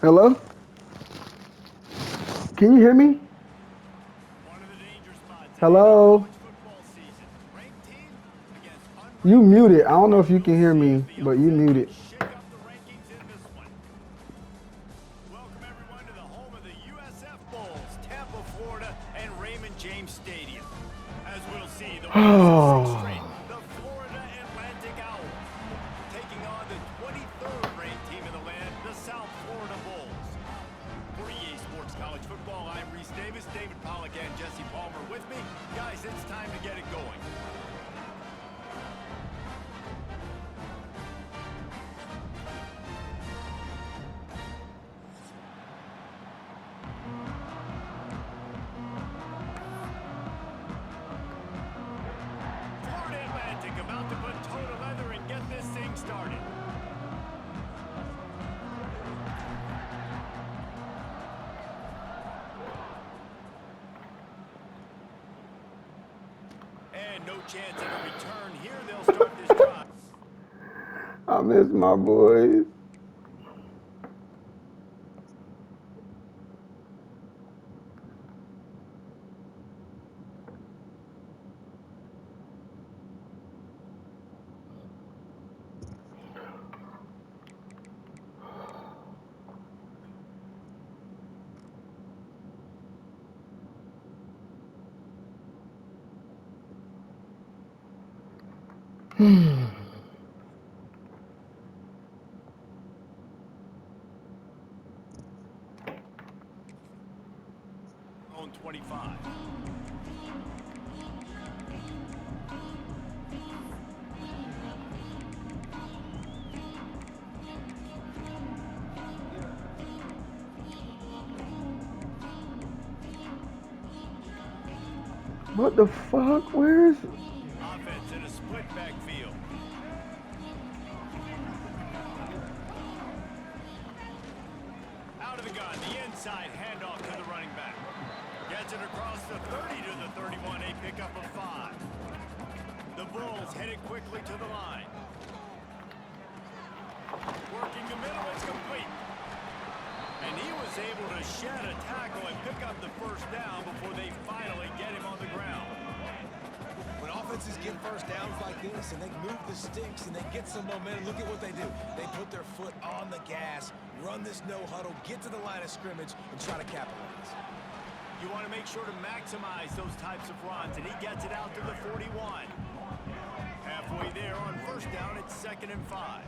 Hello? Can you hear me? One of the danger spots in any Hello? college football season. Ranked team against You unranked team. muted. I don't know if you We'll can hear see if me, the but you upset can muted. shake up the rankings in this one. Welcome everyone to the home of the USF Bulls, Tampa, Florida, and Raymond James Stadium. As we'll see, the winners of 6 straight, the Florida Atlantic Owls, taking on the 23rd ranked team in the land, the South Florida Bulls. For EA Sports College Football, I'm Reese Davis, David Pollack, and Jesse Palmer with me. Guys, it's time to get it going. Florida Atlantic about to put toe to leather and get this thing started. And no chance of a return here. They'll start this drive. I miss my boys. On 25. What the fuck? Where's... Offense in a split backfield. Out of the gun, the inside handoff to the running back. Gets it across the 30 to the 31, a pickup of 5. The Bulls headed quickly to the line. Working the middle, it's complete. And he was able to shed a tackle and pick up the first down before they finally get him on the ground. When offenses get first downs like this and they move the sticks and they get some momentum, look at what they do. They put their foot on the gas, run this no-huddle, get to the line of scrimmage, and try to capitalize. You want to make sure to maximize those types of runs, and he gets it out to the 41. Halfway there on first down, it's 2nd and 5.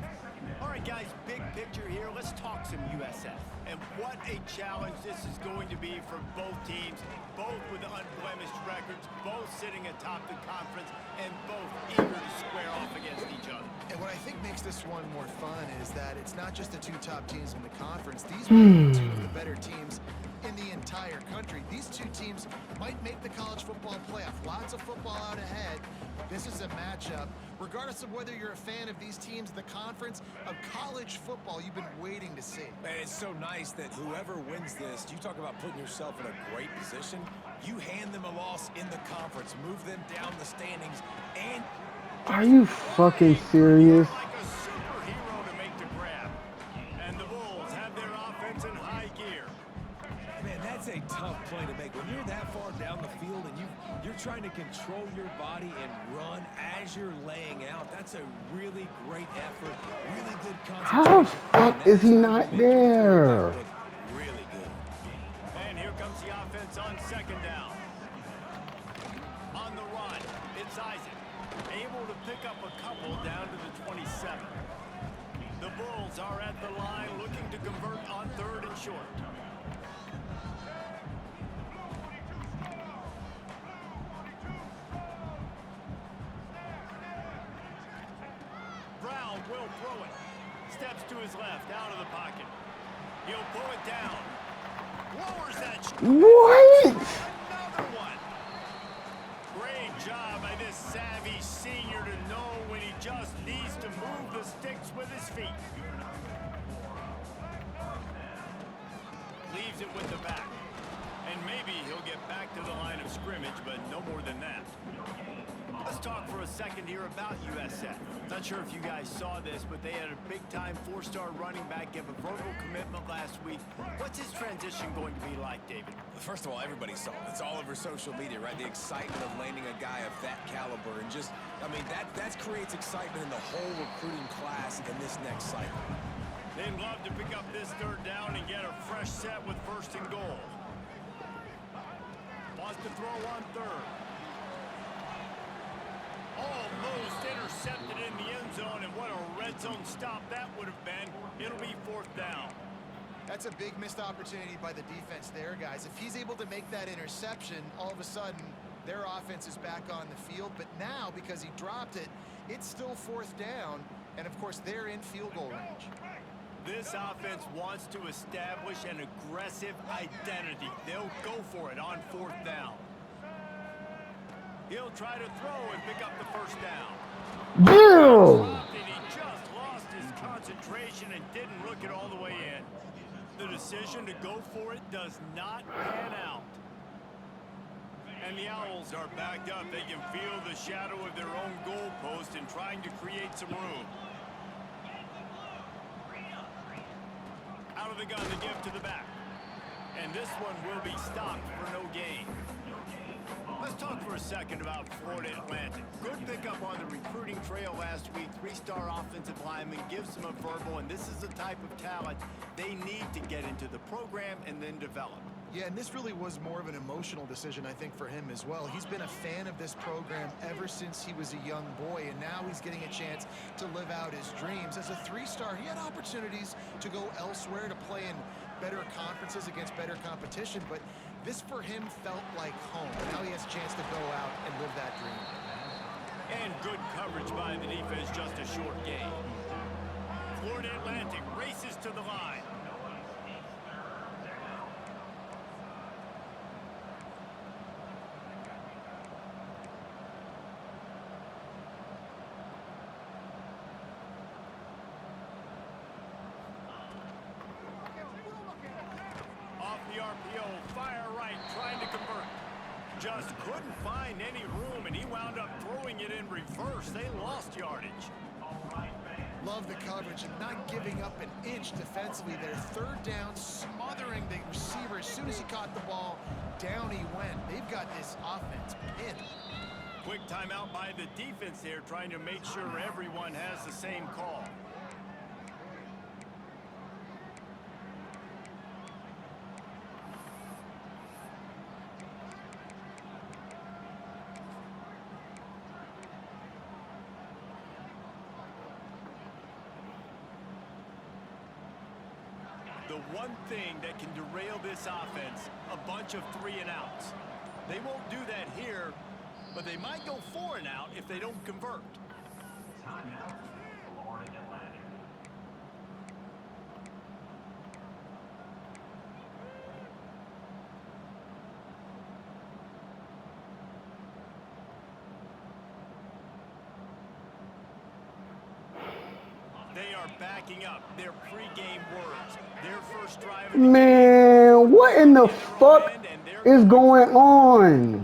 All right, guys, big picture here. Let's talk some USF. And what a challenge this is going to be for both teams, both with unblemished records, both sitting atop the conference, and both eager to square off against each other. And what I think makes this one more fun is that it's not just the 2 top teams in the conference. These are 2 of the better teams in the entire country. These 2 teams might make the college football playoff. Lots of football out ahead. This is a matchup, regardless of whether you're a fan of these teams, the conference, of college football you've been waiting to see. And it's so nice that whoever wins this, you talk about putting yourself in a great position, you hand them a loss in the conference, move them down the standings, and... Are you fucking serious? Like a superhero to make the grab. And the Bulls have their offense in high gear. Man, that's a tough play to make. When you're that far down the field and you're trying to control your body and run as you're laying out, that's a really great effort, really good How the concentration. fuck is he not there? Really good. And here comes the offense on 2nd down. On the run, it's Isaac, able to pick up a couple down to the 27. The Bulls are at the line looking to convert on 3rd and short. Brown will throw it. Steps to his left, out of the pocket. He'll pull it down. Lowers that shot. What? Another one. Great job by this savvy senior to know when he just needs to move the sticks with his feet. Leaves it with the back. And maybe he'll get back to the line of scrimmage, but no more than that. Let's talk for a second here about USF. Not sure if you guys saw this, but they had a big-time four-star running back give a verbal commitment last week. What's his transition going to be like, David? First of all, everybody saw it. It's all over social media, right? The excitement of landing a guy of that caliber, and just, I mean, that creates excitement in the whole recruiting class in this next cycle. They'd love to pick up this third down and get a fresh set with first and goal. Wants to throw on third. Almost intercepted in the end zone, and what a red zone stop that would have been. It'll be fourth down. That's a big missed opportunity by the defense there, guys. If he's able to make that interception, all of a sudden, their offense is back on the field. But now, because he dropped it, it's still fourth down. And, of course, they're in field goal range. This offense wants to establish an aggressive identity. They'll go for it on fourth down. He'll try to throw and pick up the first down. Bill! He just lost his concentration and didn't look it all the way in. The decision to go for it does not pan out. And the Owls are backed up. They can feel the shadow of their own goalpost and trying to create some room. Out of the gun to give to the back. And this one will be stopped for no gain. Let's talk for a second about Florida Atlantic. Good pickup on the recruiting trail last week. Three-star offensive lineman gives them a verbal, and this is the type of talent they need to get into the program and then develop. Yeah, and this really was more of an emotional decision, I think, for him as well. He's been a fan of this program ever since he was a young boy, and now he's getting a chance to live out his dreams. As a three-star, he had opportunities to go elsewhere, to play in better conferences against better competition, but this for him felt like home. Now he has a chance to go out and live that dream. And good coverage by the defense, just a short gain. Florida Atlantic races to the line. Off the RPO, fire right, trying to convert. Just couldn't find any room, and he wound up throwing it in reverse. They lost yardage. Love the coverage and not giving up an inch defensively there. Third down, smothering the receiver. As soon as he caught the ball, down he went. They've got this offense pinned. Quick timeout by the defense there, trying to make sure everyone has the same call. The one thing that can derail this offense, a bunch of 3 and outs. They won't do that here, but they might go 4 and out if they don't convert. Timeout, Florida Atlantic. They are backing up their pregame words. Their first drive. Man, what in the fuck is going on?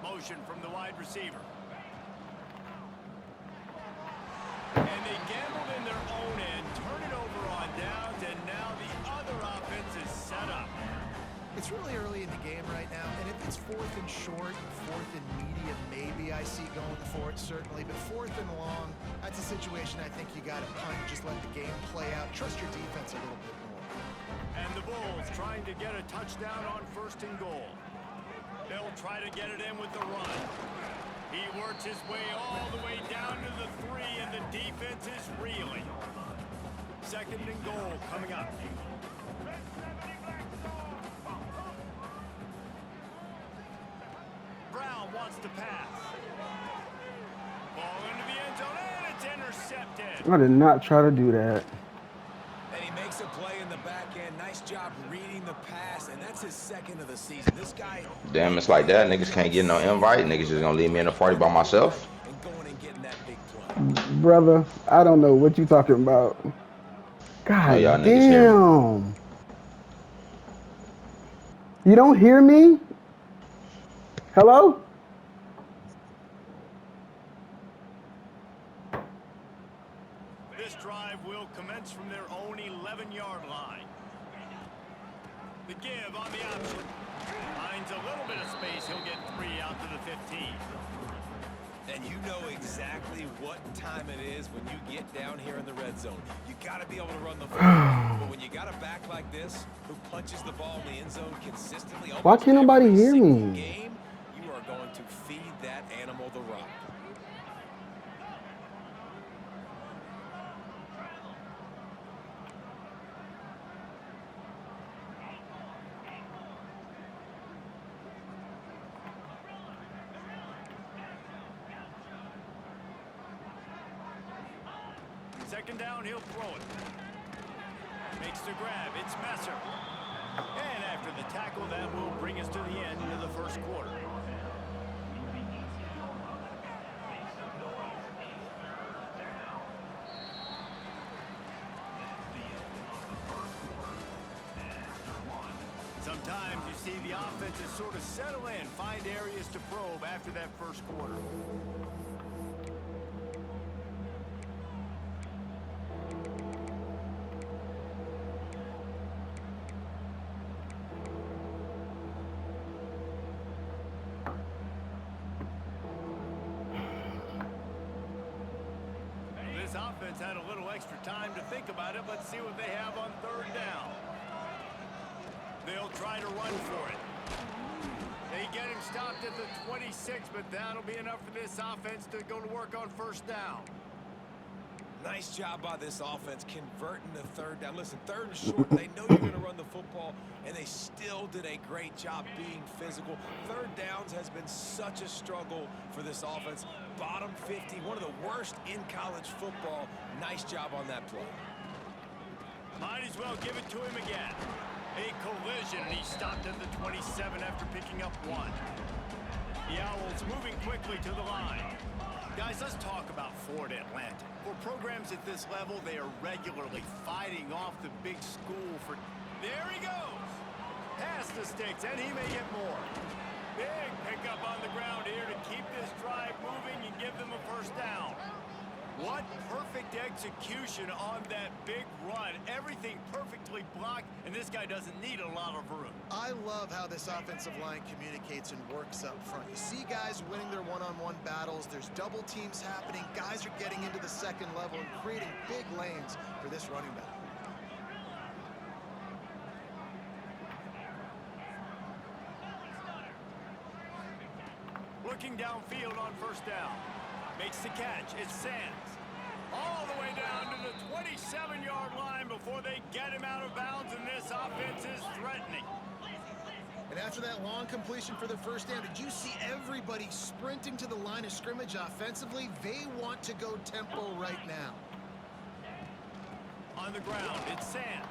Motion from the wide receiver. And they gambled in their own end, turn it over on downs, and now the other offense is set up. It's really early in the game right now, and if it's fourth and short, fourth and medium, maybe I see going for it, certainly. But fourth and long, that's a situation I think you got to punt, just let the game play out. Trust your defense a little bit more. And the Bulls trying to get a touchdown on first and goal. They'll try to get it in with the run. He works his way all the way down to the 3, and the defense is reeling. Second and goal coming up. Brown wants to pass. Ball into the end zone, and it's intercepted. I did not try to do that. And he makes a play in the back end. Nice job reading the pass, and that's his second of the season. This guy... Damn, it's like that. Niggas can't get no invite. Niggas just gonna leave me in the party by myself. And going and getting that big play. Brother, I don't know what you talking about. God y'all niggas hear damn. You don't hear me? Hello? This drive will commence from their own 11-yard line. The give on the option. Finds a little bit of space. He'll get 3 out to the 15. And you know exactly what time it is when you get down here in the red zone. You got to be able to run the football. But when you got a back like this who punches the ball in the end zone consistently, Why can't nobody every hear single me? game, you are going to feed that animal the rock. Second down, he'll throw it. Makes the grab. It's Messer. And after the tackle, that will bring us to the end of the first quarter. Sometimes you see the offenses sort of settle in, find areas to probe after that first quarter. This offense had a little extra time to think about it. Let's see what they have on third down. They'll try to run for it. They get him stopped at the 26, but that'll be enough for this offense to go to work on first down. Nice job by this offense converting the third down. Listen, third and short, they know you're going to run the football, and they still did a great job being physical. Third downs has been such a struggle for this offense. Bottom 50, one of the worst in college football. Nice job on that play. Might as well give it to him again. A collision, and he stopped at the 27 after picking up 1. The Owls moving quickly to the line. Guys, let's talk about Florida Atlantic. For programs at this level, they are regularly fighting off the big school for... There he goes! Past the sticks, and he may get more. Big pickup on the ground here to keep this drive moving and give them a first down. What perfect execution on that big run. Everything perfectly blocked, and this guy doesn't need a lot of room. I love how this offensive line communicates and works up front. You see guys winning their one-on-one battles. There's double teams happening. Guys are getting into the second level and creating big lanes for this running back. Looking downfield on first down. Makes the catch. It's Sands. All the way down to the 27-yard line before they get him out of bounds, and this offense is threatening. And after that long completion for the first down, did you see everybody sprinting to the line of scrimmage offensively? They want to go tempo right now. On the ground, it's Sands.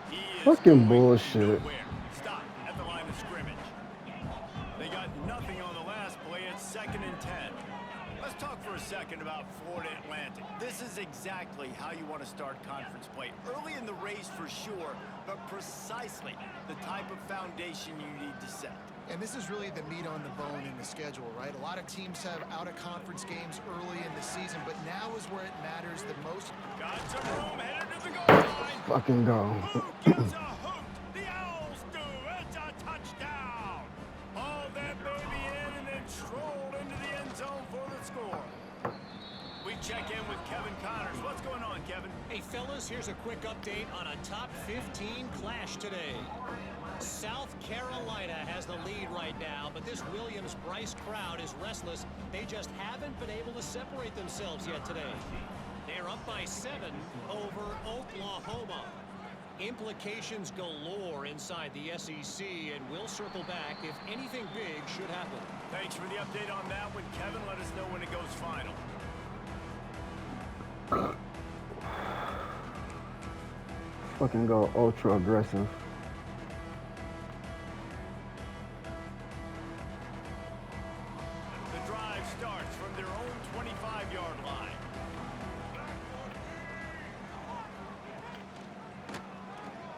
He is Fucking going bullshit. nowhere. Stop at the line of scrimmage. They got nothing on the last play. It's 2nd and 10. Let's talk for a second about Florida Atlantic. This is exactly how you want to start conference play. Early in the race for sure, but precisely the type of foundation you need to set. And this is really the meat on the bone in the schedule, right? A lot of teams have out-of-conference games early in the season, but now is where it matters the most. Got some room, headed to the goal line. Fucking go. Who gives a hoot? The Owls do. It's a touchdown. Haul that baby in and then stroll into the end zone for the score. We check in with Kevin Connors. What's going on, Kevin? Hey, fellas, here's a quick update on a top 15 clash today. South Carolina has the lead right now, but this Williams-Brice crowd is restless. They just haven't been able to separate themselves yet today. They're up by 7 over Oklahoma. Implications galore inside the SEC, and we'll circle back if anything big should happen. Thanks for the update on that one, Kevin. Let us know when it goes final. Fucking go ultra aggressive. The drive starts from their own 25-yard line.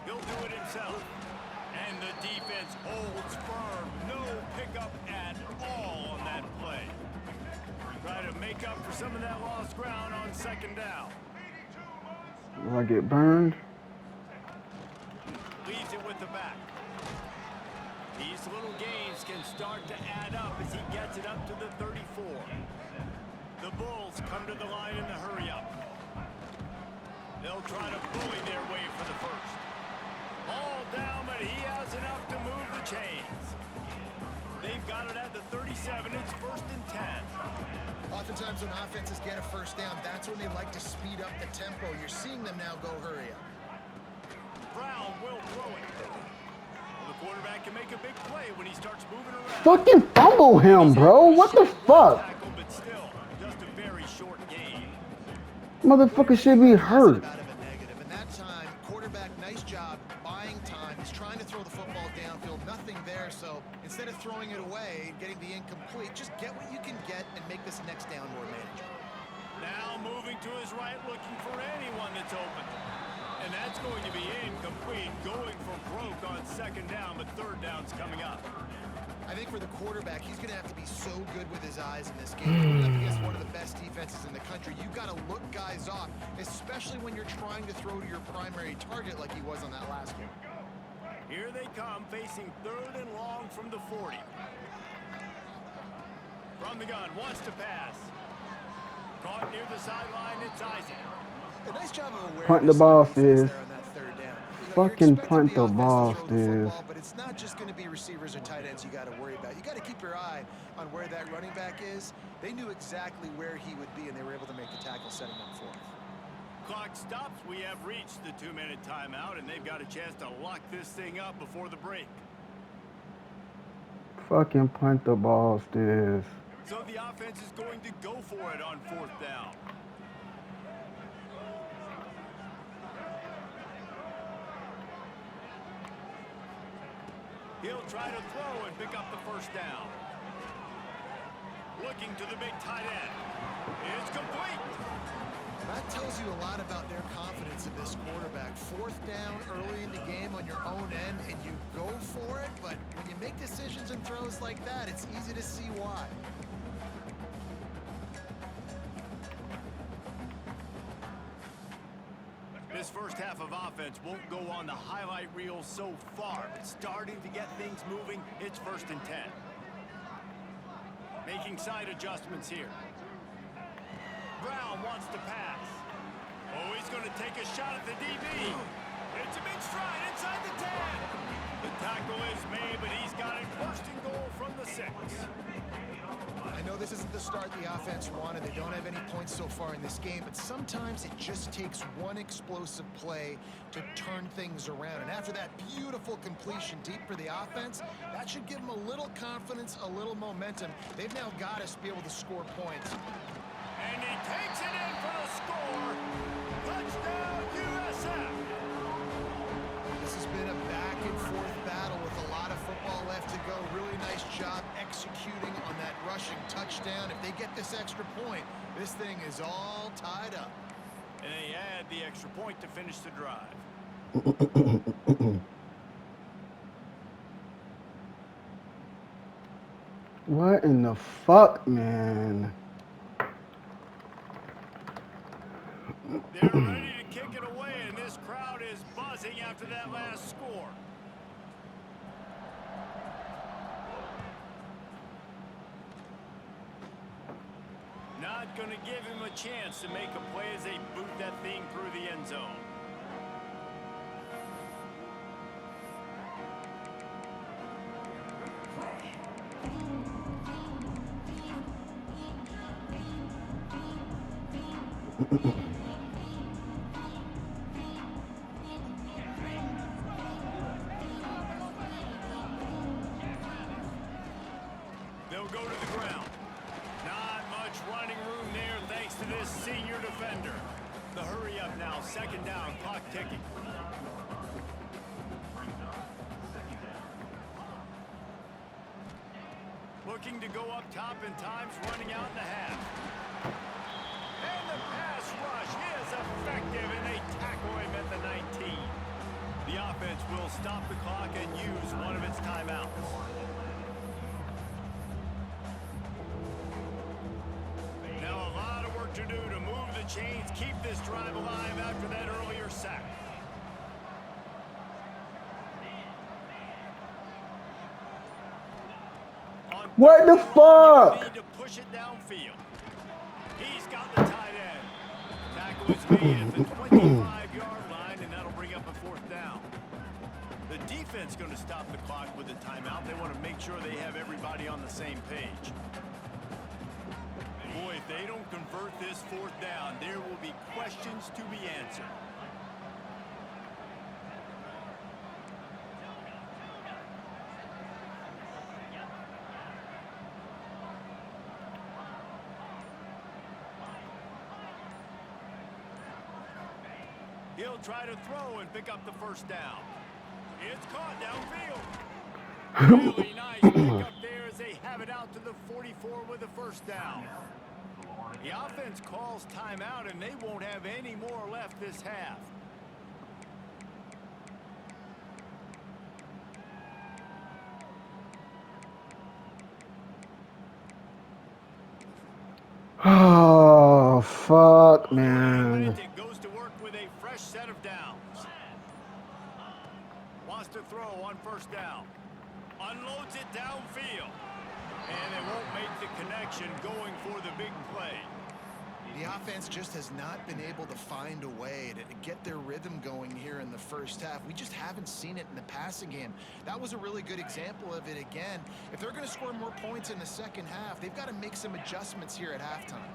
He'll do it himself. And And the defense holds firm. No pickup at all on that play. Try to make up for some of that lost ground on second down. Will I get burned? Leaves it with the back. These little gains can start to add up as he gets it up to the 34. The Bulls come to the line in the hurry up. They'll try to bully their way for the first. All down, but he has enough to move the chains. They've got it at the 37. It's 1st and 10. Oftentimes when offenses get a first down, that's when they like to speed up the tempo. You're seeing them now go hurry up. Brown will throw it. Well, the quarterback can make a big play when he starts moving around. Fucking fumble him, bro. What the fuck? Tackle, but still, just a very short game. Motherfucker should be hurt. Out of a negative. And that time, quarterback, nice job buying time. He's trying to throw the football downfield. Nothing there, so instead of throwing it away, getting the incomplete, just get what you can get and make this next down more manageable. Now moving to his right, looking for anyone that's open. And that's going to be incomplete, going for broke on second down, but third down's coming up. I think for the quarterback, he's going to have to be so good with his eyes in this game. Going up against one of the best defenses in the country, you've got to look guys off, especially when you're trying to throw to your primary target like he was on that last one. Here they come, facing 3rd and long from the 40. From the gun, wants to pass. Caught near the sideline, it's Isaac. A nice job of awareness. Punt the ball, Stizz. there on that third down. Fucking You're expecting punt the offense to ball, throw the Stizz. football, but it's not just going to be receivers or tight ends you got to worry about. You got to keep your eye on where that running back is. They knew exactly where he would be, and they were able to make the tackle setting up for him. Clock stops. We have reached the 2-minute timeout, and they've got a chance to lock this thing up before the break. Fucking punt the ball, Stizz. So the offense is going to go for it on 4th down. He'll try to throw and pick up the first down. Looking to the big tight end. It's complete. That tells you a lot about their confidence in this quarterback. 4th down early in the game on your own end, and you go for it, but when you make decisions and throws like that, it's easy to see why. This first half of offense won't go on the highlight reel so far, but starting to get things moving, it's 1st and 10. Making side adjustments here. Brown wants to pass. Oh, he's going to take a shot at the DB. It's a big stride inside the 10. The tackle is made, but he's got it 1st and goal from the 6. I know this isn't the start the offense wanted. They don't have any points so far in this game, but sometimes it just takes one explosive play to turn things around. And after that beautiful completion deep for the offense, that should give them a little confidence, a little momentum. They've now got to be able to score points. And he takes it in for the score. Touchdown, USF. This has been a back-and-forth battle with a lot of football left to go. Really nice job executing on that rushing touchdown. If they get this extra point, this thing is all tied up. And they add the extra point to finish the drive. What in the fuck, man? They're ready to kick it away, and this crowd is buzzing after that last score. Not going to give him a chance to make a play as they boot that thing through the end zone. They'll go to the ground. Not much running room there thanks to this senior defender. The hurry up now, 2nd down, clock ticking. Looking to go up top, and time's running out in the half. And the pass rush is effective, and they tackle him at the 19. The offense will stop the clock and use one of its timeouts. Now a lot of work to do to move the chains, keep this drive alive after that earlier sack. What the fuck? Need to push it downfield. He's got the tight end. Tackle is made at the 25-yard line, and that'll bring up a fourth down. The defense going to stop the clock with a timeout. They want to make sure they have everybody on the same page. Boy, if they don't convert this fourth down, there will be questions to be answered. He'll try to throw and pick up the first down. It's caught downfield. Really nice pickup there as they have it out to the 44 with the first down. The offense calls timeout, and they won't have any more left this half. Oh, fuck, man. It goes to work with a fresh set of downs. Wants to throw on first down. Unloads it downfield. And they won't make the connection going for the big play. The offense just has not been able to find a way to get their rhythm going here in the first half. We just haven't seen it in the passing game. That was a really good example of it again. If they're going to score more points in the second half, they've got to make some adjustments here at halftime.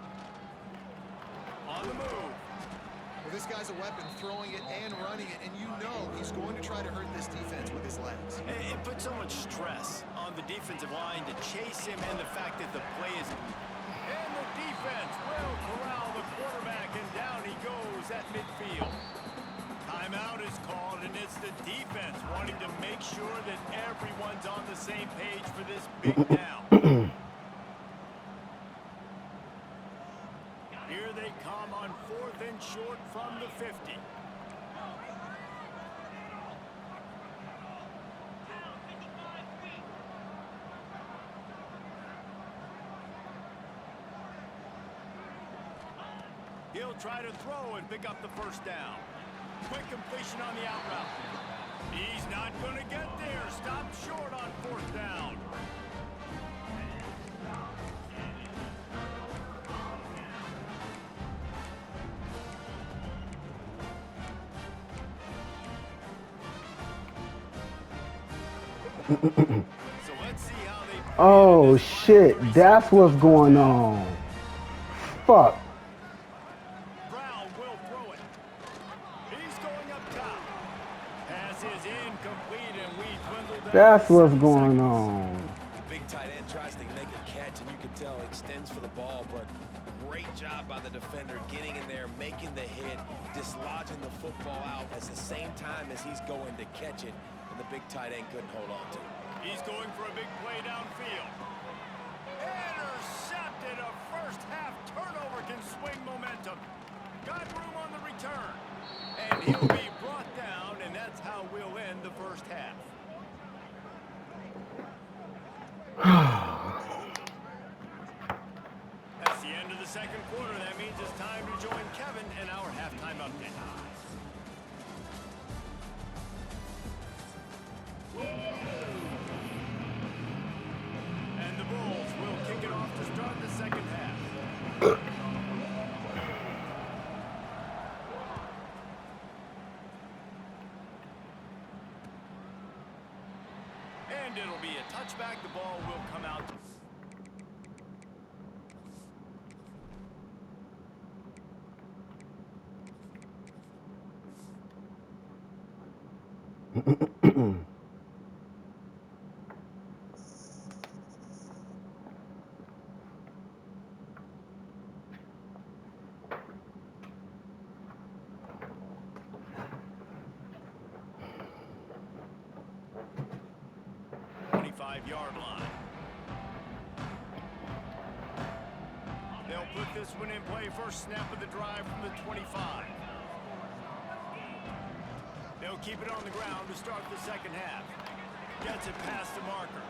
On the move. Well, this guy's a weapon, throwing it and running it, and you know he's going to try to hurt this defense with his legs. It puts so much stress on the defensive line to chase him, and the fact that the play is... And the defense will corral the quarterback, and down he goes at midfield. Timeout is called, and it's the defense wanting to make sure that everyone's on the same page for this big down. Here they come on 4th and short from the 50. He'll try to throw and pick up the first down. Quick completion on the out route. He's not going to get there. Stopped short on 4th down. So let's see how they... Oh, shit. That's what's going on. Fuck. That's what's going on. The big tight end tries to make a catch, and you can tell extends for the ball, but great job by the defender getting in there, making the hit, dislodging the football out at the same time as he's going to catch it, and the big tight end couldn't hold on to it. He's going for a big play downfield. Intercepted. A first half turnover can swing momentum. Got room on the return. And he'll be brought down, and that's how we'll end the first half. That's the end of the second quarter. That means it's time to join Kevin in our halftime update. And the Bulls will kick it off to start the second half. And it'll be a touchback. The ball will come out. Yard line. They'll put this one in play. First snap of the drive from the 25. They'll They'll keep it on the ground to start the second half. Gets it past the marker.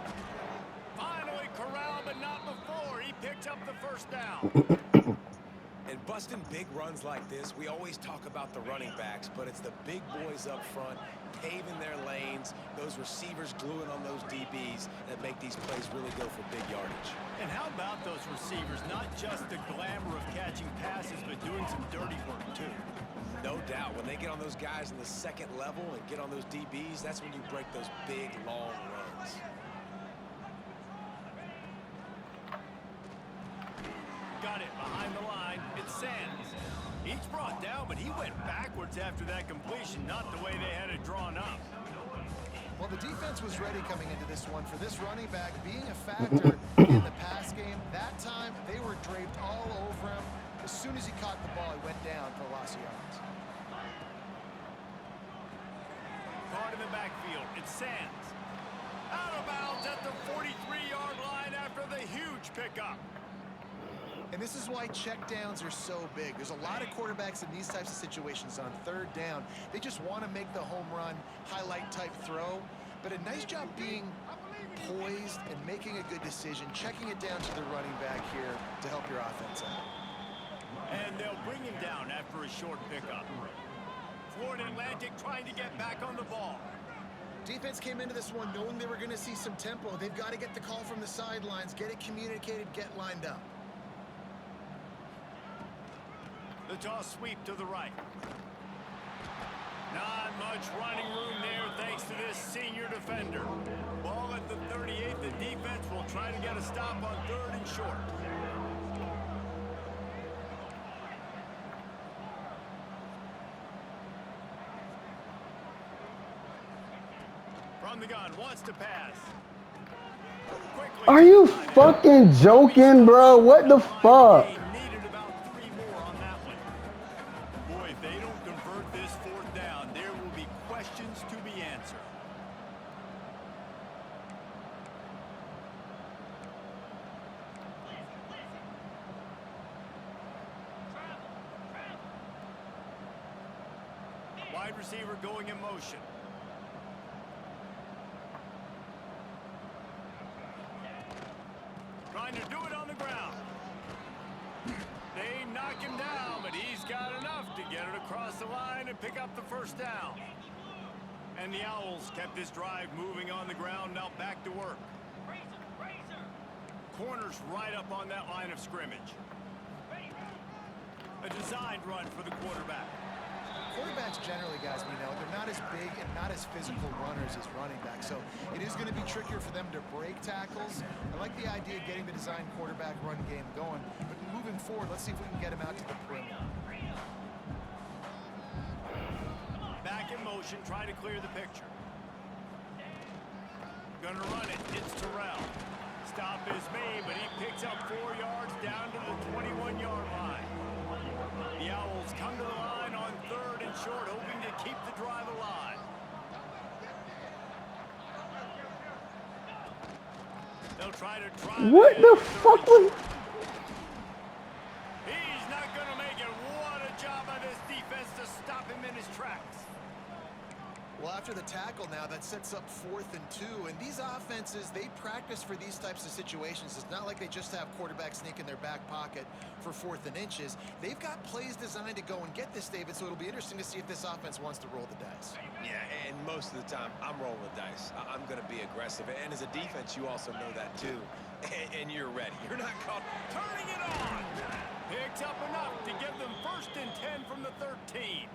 Finally corralled, but not before. He picks up the first down. And busting big runs like this, we always talk about the running backs, but it's the big boys up front, paving their lanes, those receivers gluing on those DBs that make these plays really go for big yardage. And how about those receivers? Not just the glamour of catching passes, but doing some dirty work, too. No doubt, when they get on those guys in the second level and get on those DBs, that's when you break those big, long runs. Got it behind the line. It's Sands. He's brought down, but he went backwards after that completion, not the way they had it drawn up. Well, the defense was ready coming into this one. For this running back being a factor in the pass game, that time they were draped all over him. As soon as he caught the ball, he went down for a loss of yards. Caught in the backfield. It's Sands. Out of bounds at the 43-yard line after the huge pickup. And this is why checkdowns are so big. There's a lot of quarterbacks in these types of situations on third down. They just want to make the home run, highlight type throw. But a nice job being poised and making a good decision, checking it down to the running back here to help your offense out. And they'll bring him down after a short pickup. Florida Atlantic trying to get back on the ball. Defense came into this one knowing they were going to see some tempo. They've got to get the call from the sidelines, get it communicated, get lined up. The toss sweep to the right. Not much running room there thanks to this senior defender. Ball at the 38. The defense will try to get a stop on third and short. From the gun, wants to pass. Quickly. Are you fucking joking, bro? What the fuck? Needed about 3 more on that one. Boy, if they don't convert this fourth down, there will be questions to be answered. Wide receiver going in motion. Trying to do it on the ground. They knock him down, but he's got enough to get it across the line and pick up the first down. And the Owls kept this drive moving on the ground, now back to work. Corners right up on that line of scrimmage. A designed run for the quarterback. Quarterbacks generally, guys, we know, they're not as big and not as physical runners as running backs, so it is going to be trickier for them to break tackles. I like the idea of getting the design quarterback run game going, but moving forward, let's see if we can get him out to the perimeter. Back in motion, trying to clear the picture. Gonna run it, it's Terrell. Stop is made, but he picks up 4 yards down to the 21-yard line. The Owls come to the line on third and short, hoping to keep the drive alive. They'll try to drive. What the fuck was... He's not going to make it. What a job by this defense to stop him in his tracks. Well, after the tackle now, that sets up 4th and 2. And these offenses, they practice for these types of situations. It's not like they just have quarterbacks sneak in their back pocket for 4th and inches. They've got plays designed to go and get this, David, so it'll be interesting to see if this offense wants to roll the dice. Yeah, and most of the time, I'm rolling the dice. I'm going to be aggressive. And as a defense, you also know that, too. And you're ready. You're not caught. Turning it on. Picks up enough to give them 1st and 10 from the 13.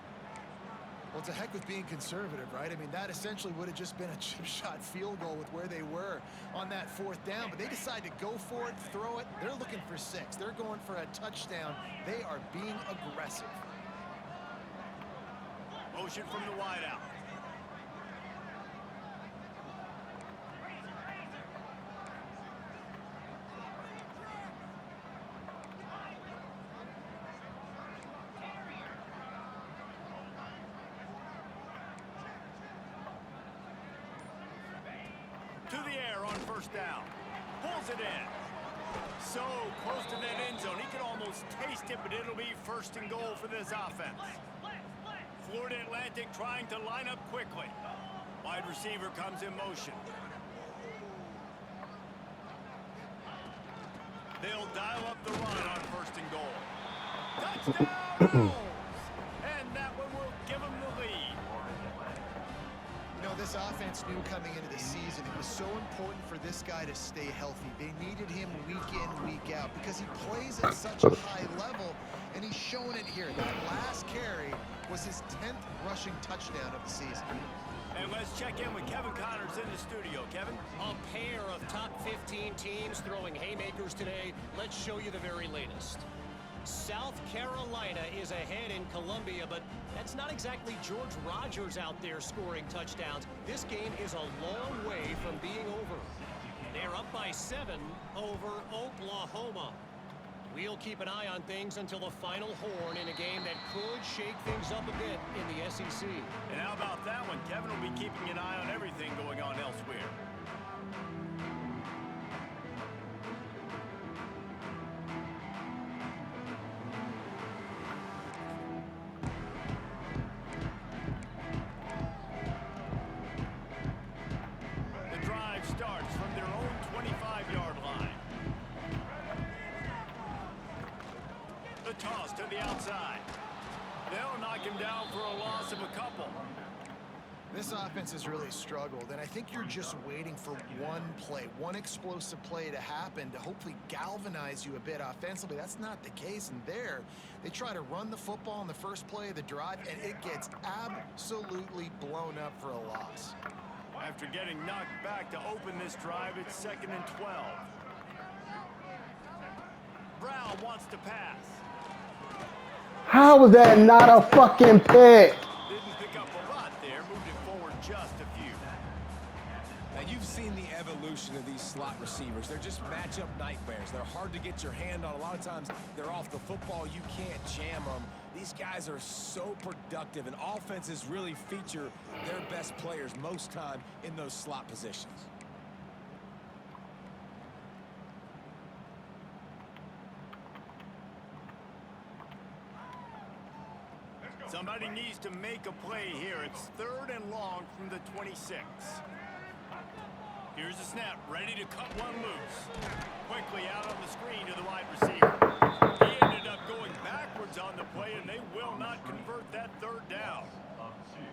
Well, it's a heck with being conservative, right? I mean, that essentially would have just been a chip shot field goal with where they were on that 4th down, but they decide to go for it, throw it. They're looking for 6. They're going for a touchdown. They are being aggressive. Motion from the wideout. To the air on 1st down. Pulls it in. So close to that end zone. He can almost taste it, but it'll be 1st and goal for this offense. Florida Atlantic trying to line up quickly. Wide receiver comes in motion. They'll dial up the run on 1st and goal. Touchdown Owls! And that one will give them the lead. You know, this offense knew coming into the season it was so important for this guy to stay healthy. They needed him week in, week out because he plays at such a high level, and he's showing it here. That last carry was his 10th rushing touchdown of the season. And let's check in with Kevin Connors in the studio. Kevin? A pair of top 15 teams throwing haymakers today. Let's show you the very latest. South Carolina is ahead in Columbia, but that's not exactly George Rogers out there scoring touchdowns. This game is a long way from being over. They're up by 7 over Oklahoma. We'll keep an eye on things until the final horn in a game that could shake things up a bit in the SEC. And how about that one? Kevin will be keeping an eye on everything going on elsewhere. The drive starts from their own 25-yard line. The toss to the outside. They'll knock him down for a loss of a couple. This offense has really struggled, and I think you're just waiting for one play, one explosive play to happen to hopefully galvanize you a bit offensively. That's not the case, and there, they try to run the football in the first play of the drive, and it gets absolutely blown up for a loss. After getting knocked back to open this drive, it's 2nd and 12. Brown wants to pass. How was that not a fucking pick? Didn't pick up a lot there, moved it forward just a few. Now, you've seen the evolution of these slot receivers. They're just matchup nightmares. They're hard to get your hand on. A lot of times, they're off the football. You can't jam them. These guys are so productive, and offenses really feature their best players most time in those slot positions. Somebody needs to make a play here. It's 3rd and long from the 26. Here's the snap, ready to cut one loose. Quickly out on the screen to the wide receiver. He ended up going backwards on the play, and they will not convert that 3rd down. Of 2.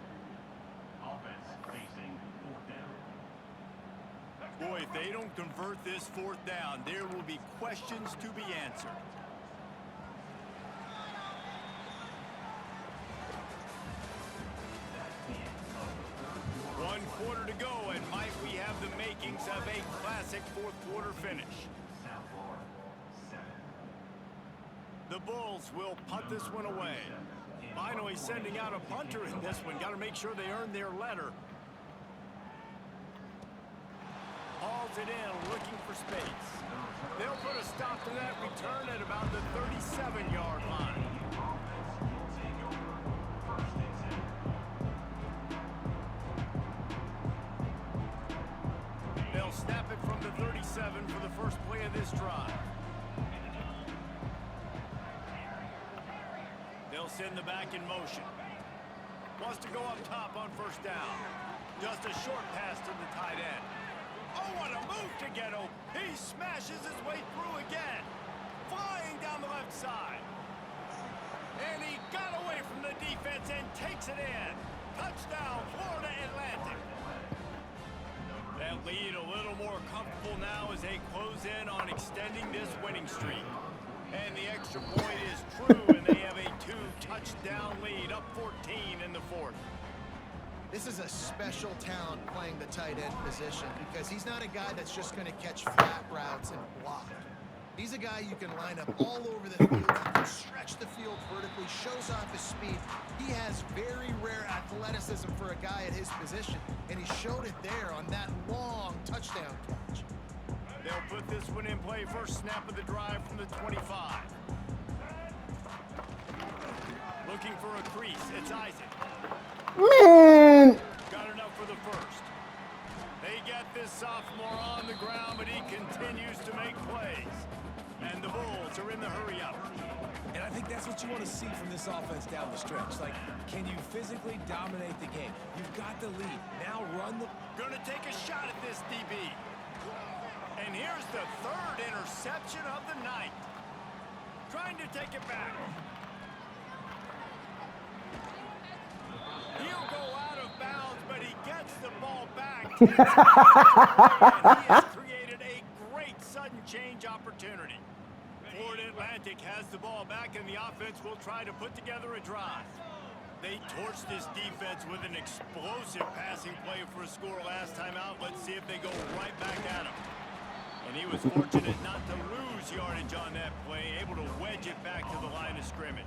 Offense facing 4th down. Boy, if they don't convert this 4th down, there will be questions to be answered. One quarter to go, and might we have the makings of a classic 4th quarter finish. South Florida 7. The Bulls will punt this one away. Finally sending out a punter in this one. Got to make sure they earn their letter. Hauls it in, looking for space. They'll put a stop to that return at about the 37-yard line. They'll snap it from the 37 for the first play of this drive. They'll send the back in motion. Wants to go up top on 1st down. Just a short pass to the tight end. Oh, what a move to get open. He smashes his way through again. Flying down the left side. And he got away from the defense and takes it in. Touchdown, Florida Atlantic. That lead a little more comfortable now as they close in on extending this winning streak. And the extra point is true, and they have a 2-touchdown lead, up 14 in the 4th. This is a special talent playing the tight end position because he's not a guy that's just going to catch flat routes and block. He's a guy you can line up all over the field. He can stretch the field vertically, shows off his speed. He has very rare athleticism for a guy at his position, and he showed it there on that long touchdown catch. They'll put this one in play. First snap of the drive from the 25. Looking for a crease. It's Isaac. Man! Got enough for the first. They get this sophomore on the ground, but he continues to make plays. And the Bulls are in the hurry-up. And I think that's what you want to see from this offense down the stretch. Like, can you physically dominate the game? You've got the lead. Now run the... Gonna take a shot at this, DB. And here's the third interception of the night. Trying to take it back. He'll go out of bounds, but he gets the ball back. And he has created a great sudden change opportunity. Florida Atlantic has the ball back, and the offense will try to put together a drive. They torched this defense with an explosive passing play for a score last time out. Let's see if they go right back at him. And he was fortunate not to lose yardage on that play, able to wedge it back to the line of scrimmage.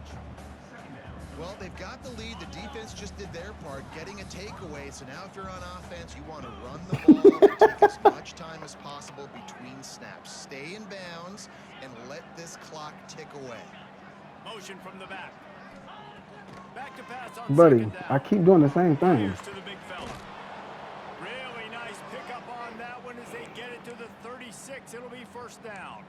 Well, they've got the lead. The defense just did their part, getting a takeaway. So now if you're on offense, you want to run the ball and take as much time as possible between snaps. Stay in bounds and let this clock tick away. Motion from the back. Back to pass on Buddy, second down. I keep doing the same thing. Here's to the big fella. Really nice pickup on that one as they get it to the 36. It'll be first down.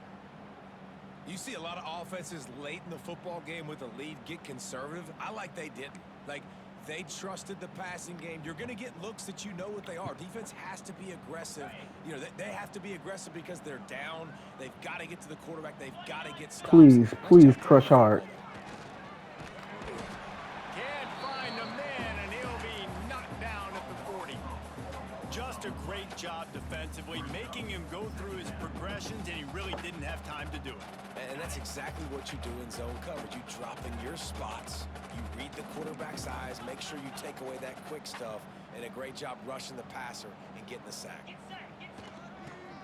You see a lot of offenses late in the football game with a lead get conservative. I like they didn't. Like, they trusted the passing game. You're going to get looks that you know what they are. Defense has to be aggressive. You know, they have to be aggressive because they're down. They've got to get to the quarterback. They've got to get stops. Please crush hard. Can't find the man, and he'll be knocked down at the 40. Just a great job defensively, making him go through his progressions, and he really didn't have time to do it. And that's exactly what you do in zone coverage. You drop in your spots. You read the quarterback's eyes. Make sure you take away that quick stuff. And a great job rushing the passer and getting the sack.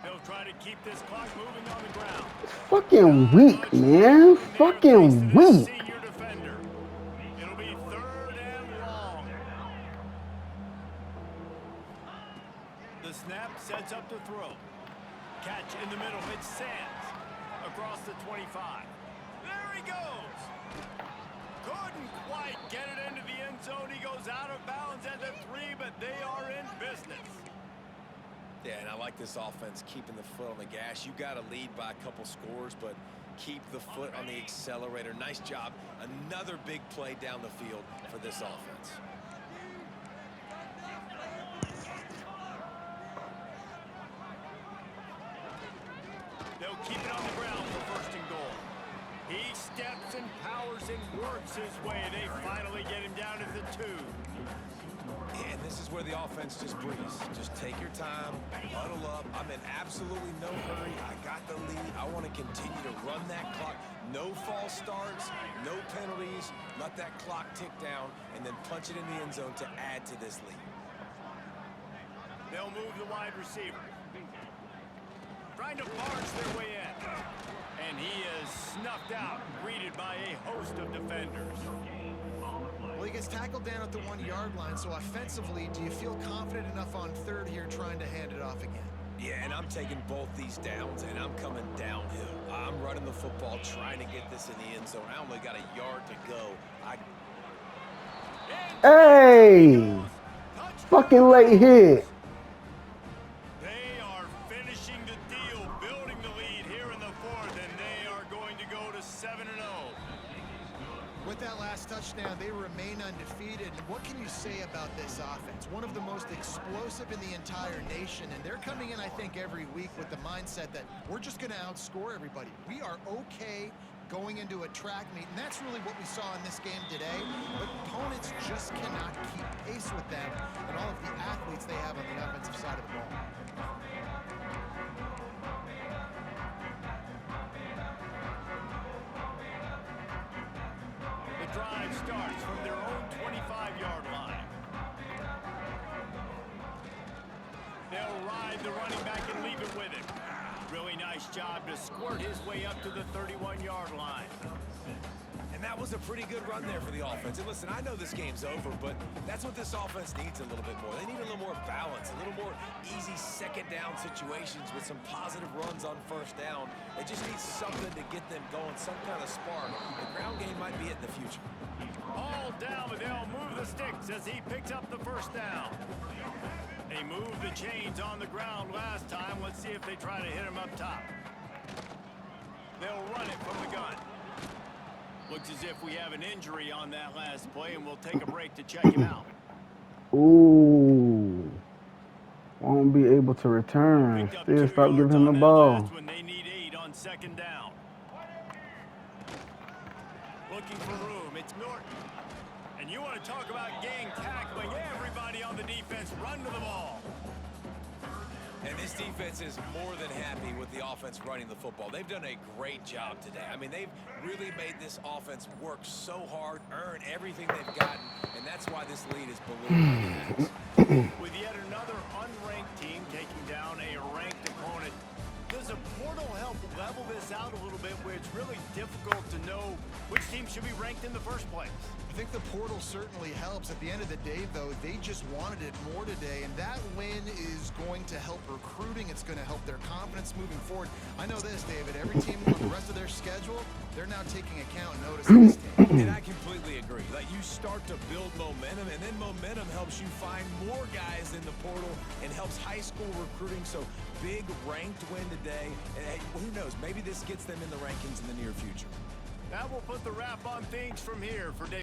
They'll try to keep this clock moving on the ground. Fucking weak, man. Fucking weak. Senior defender. It'll be third and long. The snap sets up the throw. Catch in the middle. It's Sands. Across the 25. There he goes. Couldn't quite get it into the end zone. He goes out of bounds at the 3, but they are in business. Yeah, and I like this offense keeping the foot on the gas. You got to lead by a couple scores, but keep the foot on the accelerator. Nice job. Another big play down the field for this offense. They'll keep it on the ground for first and goal. He steps and powers and works his way. They finally get him down at the 2. And this is where the offense just breathes. Just take your time, huddle up. I'm in absolutely no hurry. I got the lead. I want to continue to run that clock. No false starts, no penalties. Let that clock tick down and then punch it in the end zone to add to this lead. They'll move the wide receiver. Trying to barge their way in. And he is snuffed out, greeted by a host of defenders. Well, he gets tackled down at the 1-yard line, so offensively, do you feel confident enough on third here trying to hand it off again? Yeah, and I'm taking both these downs, and I'm coming downhill. I'm running the football, trying to get this in the end zone. I only got a yard to go. Hey! Fucking late hit. They are finishing the deal, building the lead here in the 4th, and they are going to go to 7-0. With that last touchdown, they remain undefeated. What can you say about this offense? One of the most explosive in the entire nation, and they're coming in, I think, every week with the mindset that we're just going to outscore everybody. We are okay going into a track meet, and that's really what we saw in this game today. But opponents just cannot keep pace with them and all of the athletes they have on the offensive side of the ball. The drive starts from their own 25-yard line. They'll ride the running back and leave it with him. Really nice job to squirt his way up to the 31-yard line. And that was a pretty good run there for the offense. And listen, I know this game's over, but that's what this offense needs a little bit more. They need a little more balance, a little more easy second down situations with some positive runs on first down. They just need something to get them going, some kind of spark. The ground game might be it in the future. All down, but they'll move the sticks as he picks up the first down. They moved the chains on the ground last time. Let's see if they try to hit him up top. They'll run it from the gun. Looks as if we have an injury on that last play, and we'll take a break to check him out. Ooh. Won't be able to return. Picked up Still 2 stop yards giving him the on that ball. last when they need 8 on 2nd down. Looking for room. It's Norton. And you want to talk about gang tackling. Everybody on the defense run to the ball. And this defense is more than happy with the offense running the football. They've done a great job today. I mean, they've really made this offense work so hard, earn everything they've gotten, and that's why this lead is believable. With yet another unranked team taking down a ranked opponent, does a portal help level this out a little bit where it's really difficult to know which team should be ranked in the first place? I think the portal certainly helps. At the end of the day, though, they just wanted it more today, and that win is going to help recruiting. It's going to help their confidence moving forward. I know this, David. Every team on the rest of their schedule, they're now taking account and notice of this team. And I completely agree. Like, you start to build momentum, and then momentum helps you find more guys in the portal and helps high school recruiting. So big ranked win today. And hey, who knows? Maybe this gets them in the rankings in the near future. That will put the wrap on things from here for Dave.